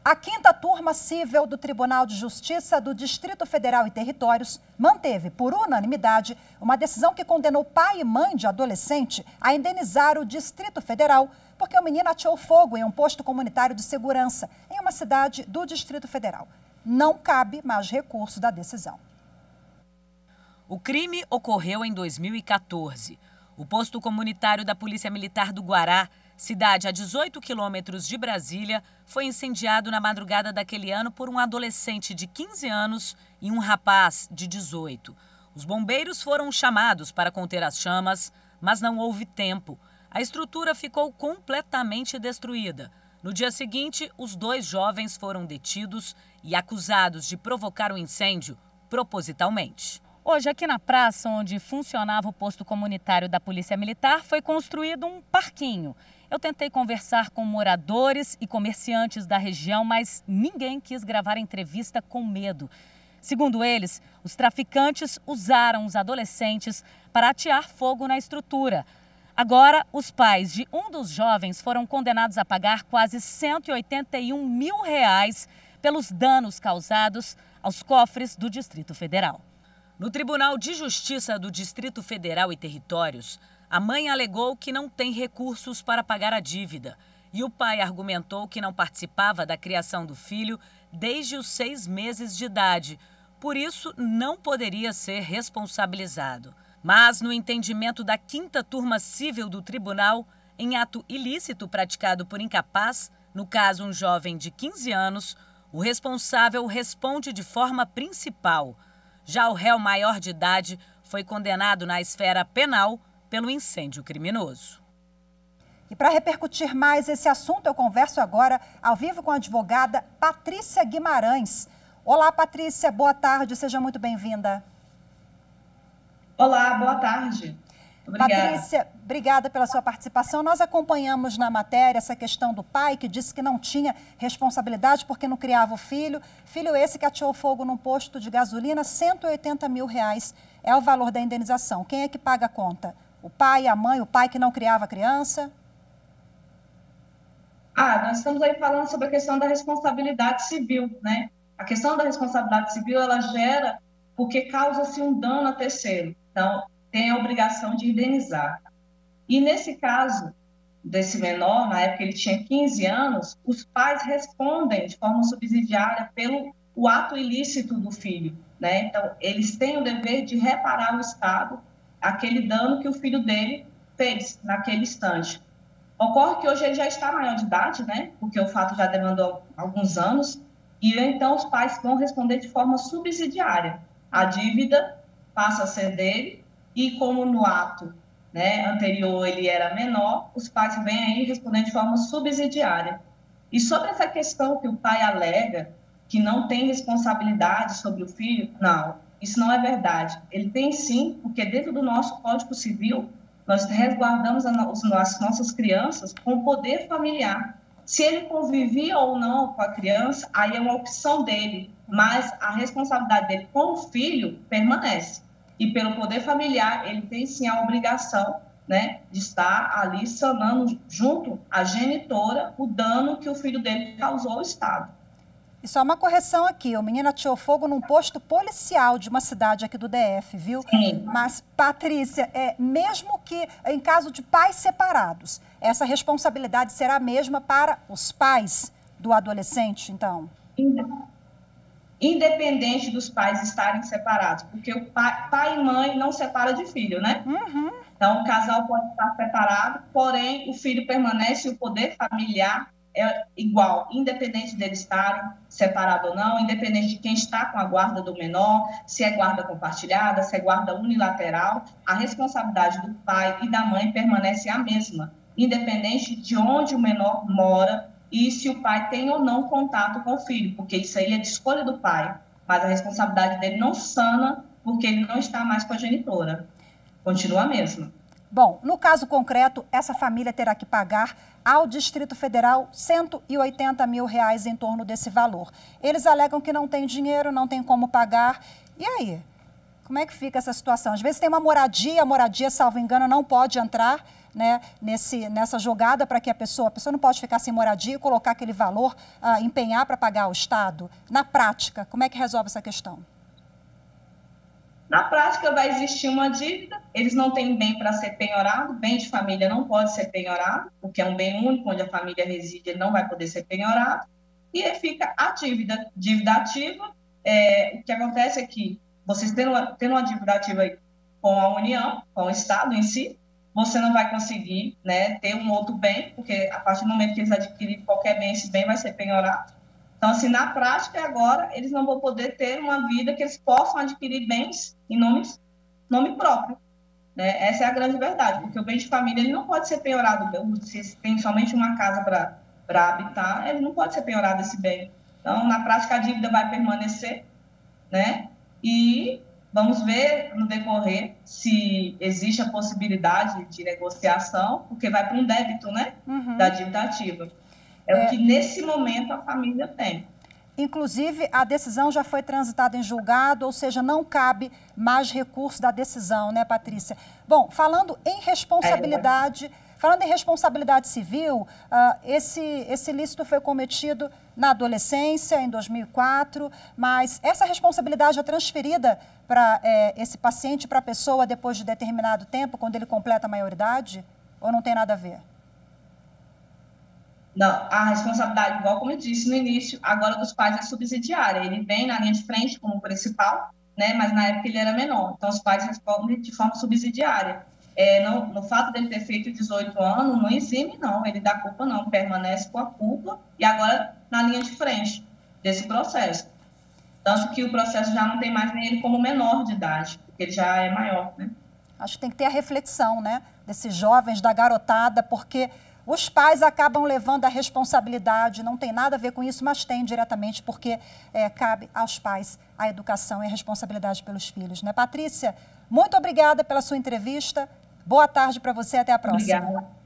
A quinta turma cível do Tribunal de Justiça do Distrito Federal e Territórios manteve, por unanimidade, uma decisão que condenou pai e mãe de adolescente a indenizar o Distrito Federal porque o menino ateou fogo em um posto comunitário de segurança em uma cidade do Distrito Federal. Não cabe mais recurso da decisão. O crime ocorreu em 2014. O posto comunitário da Polícia Militar do Guará, cidade a 18 quilômetros de Brasília, foi incendiado na madrugada daquele ano por um adolescente de 15 anos e um rapaz de 18. Os bombeiros foram chamados para conter as chamas, mas não houve tempo. A estrutura ficou completamente destruída. No dia seguinte, os dois jovens foram detidos e acusados de provocar o incêndio propositalmente. Hoje, aqui na praça onde funcionava o posto comunitário da Polícia Militar, foi construído um parquinho. Eu tentei conversar com moradores e comerciantes da região, mas ninguém quis gravar a entrevista com medo. Segundo eles, os traficantes usaram os adolescentes para atear fogo na estrutura. Agora, os pais de um dos jovens foram condenados a pagar quase R$181 mil pelos danos causados aos cofres do Distrito Federal. No Tribunal de Justiça do Distrito Federal e Territórios, a mãe alegou que não tem recursos para pagar a dívida e o pai argumentou que não participava da criação do filho desde os 6 meses de idade, por isso não poderia ser responsabilizado. Mas, no entendimento da quinta turma cível do tribunal, em ato ilícito praticado por incapaz, no caso um jovem de 15 anos, o responsável responde de forma principal. Já o réu maior de idade foi condenado na esfera penal pelo incêndio criminoso. E para repercutir mais esse assunto, eu converso agora ao vivo com a advogada Patrícia Guimarães. Olá, Patrícia, boa tarde, seja muito bem-vinda. Olá, boa tarde. Obrigada. Patrícia, obrigada pela sua participação. Nós acompanhamos na matéria essa questão do pai que disse que não tinha responsabilidade porque não criava o filho. Filho esse que ateou fogo num posto de gasolina, R$180 mil é o valor da indenização. Quem é que paga a conta? O pai, a mãe, o pai que não criava a criança? Nós estamos aí falando sobre a questão da responsabilidade civil, né? A questão da responsabilidade civil, ela gera porque causa-se um dano a terceiro. Então, tem a obrigação de indenizar. E nesse caso desse menor, na época ele tinha 15 anos, os pais respondem de forma subsidiária pelo o ato ilícito do filho, né? Então, eles têm o dever de reparar ao Estado aquele dano que o filho dele fez naquele instante. Ocorre que hoje ele já está maior de idade, né? Porque o fato já demandou alguns anos, e então os pais vão responder de forma subsidiária. A dívida passa a ser dele, e como no ato, né, anterior ele era menor, os pais vêm aí respondendo de forma subsidiária. E sobre essa questão que o pai alega que não tem responsabilidade sobre o filho, não, isso não é verdade. Ele tem sim, porque dentro do nosso Código Civil, nós resguardamos as nossas crianças com o poder familiar. Se ele convivia ou não com a criança, aí é uma opção dele, mas a responsabilidade dele com o filho permanece. E pelo poder familiar, ele tem sim a obrigação, né, de estar ali sanando junto à genitora o dano que o filho dele causou ao Estado. E só uma correção aqui, o menino ateou fogo num posto policial de uma cidade aqui do DF, viu? Sim. Mas, Patrícia, mesmo que em caso de pais separados, essa responsabilidade será a mesma para os pais do adolescente, então? Independente dos pais estarem separados, porque o pai e mãe não separa de filho, né? Uhum. Então, o casal pode estar separado, porém, o filho permanece e o poder familiar é igual, independente deles estarem separados ou não, independente de quem está com a guarda do menor, se é guarda compartilhada, se é guarda unilateral, a responsabilidade do pai e da mãe permanece a mesma, independente de onde o menor mora e se o pai tem ou não contato com o filho, porque isso aí é de escolha do pai, mas a responsabilidade dele não sana porque ele não está mais com a genitora, continua a mesma. Bom, no caso concreto, essa família terá que pagar ao Distrito Federal R$180 mil em torno desse valor. Eles alegam que não tem dinheiro, não tem como pagar. E aí? Como é que fica essa situação? Às vezes tem uma moradia, a moradia, salvo engano, não pode entrar né, nessa jogada para que a pessoa não pode ficar sem moradia e colocar aquele valor, empenhar para pagar ao Estado. Na prática, como é que resolve essa questão? Na prática, vai existir uma dívida, eles não têm bem para ser penhorado, bem de família não pode ser penhorado, porque é um bem único, onde a família reside, ele não vai poder ser penhorado, e aí fica a dívida ativa. O que acontece é que vocês tendo uma dívida ativa aí com a União, com o Estado em si, você não vai conseguir, né, ter um outro bem, porque a partir do momento que eles adquirirem qualquer bem, esse bem vai ser penhorado. Então, assim, na prática, agora, eles não vão poder ter uma vida que eles possam adquirir bens em nome próprio, né? Essa é a grande verdade, porque o bem de família ele não pode ser penhorado. Se tem somente uma casa para habitar, ele não pode ser penhorado esse bem. Então, na prática, a dívida vai permanecer, né? E vamos ver no decorrer se existe a possibilidade de negociação, porque vai para um débito, né, da dívida ativa. É o que, nesse momento, a família tem. Inclusive, a decisão já foi transitada em julgado, ou seja, não cabe mais recurso da decisão, né, Patrícia? Bom, falando em responsabilidade civil, esse ilícito foi cometido na adolescência, em 2004, mas essa responsabilidade é transferida para esse paciente, para a pessoa, depois de determinado tempo, quando ele completa a maioridade? Ou não tem nada a ver? Não, a responsabilidade, igual como eu disse no início, agora dos pais é subsidiária. Ele vem na linha de frente como principal, né, mas na época ele era menor. Então, os pais respondem de forma subsidiária. No fato dele ter feito 18 anos, não exime, não. Ele dá culpa, não. Permanece com a culpa e agora na linha de frente desse processo. Tanto que o processo já não tem mais nem ele como menor de idade, porque ele já é maior, né? Acho que tem que ter a reflexão, né, desses jovens, da garotada, porque os pais acabam levando a responsabilidade, não tem nada a ver com isso, mas tem diretamente, porque cabe aos pais a educação e a responsabilidade pelos filhos, né? Patrícia, muito obrigada pela sua entrevista. Boa tarde para você, até a próxima. Obrigada.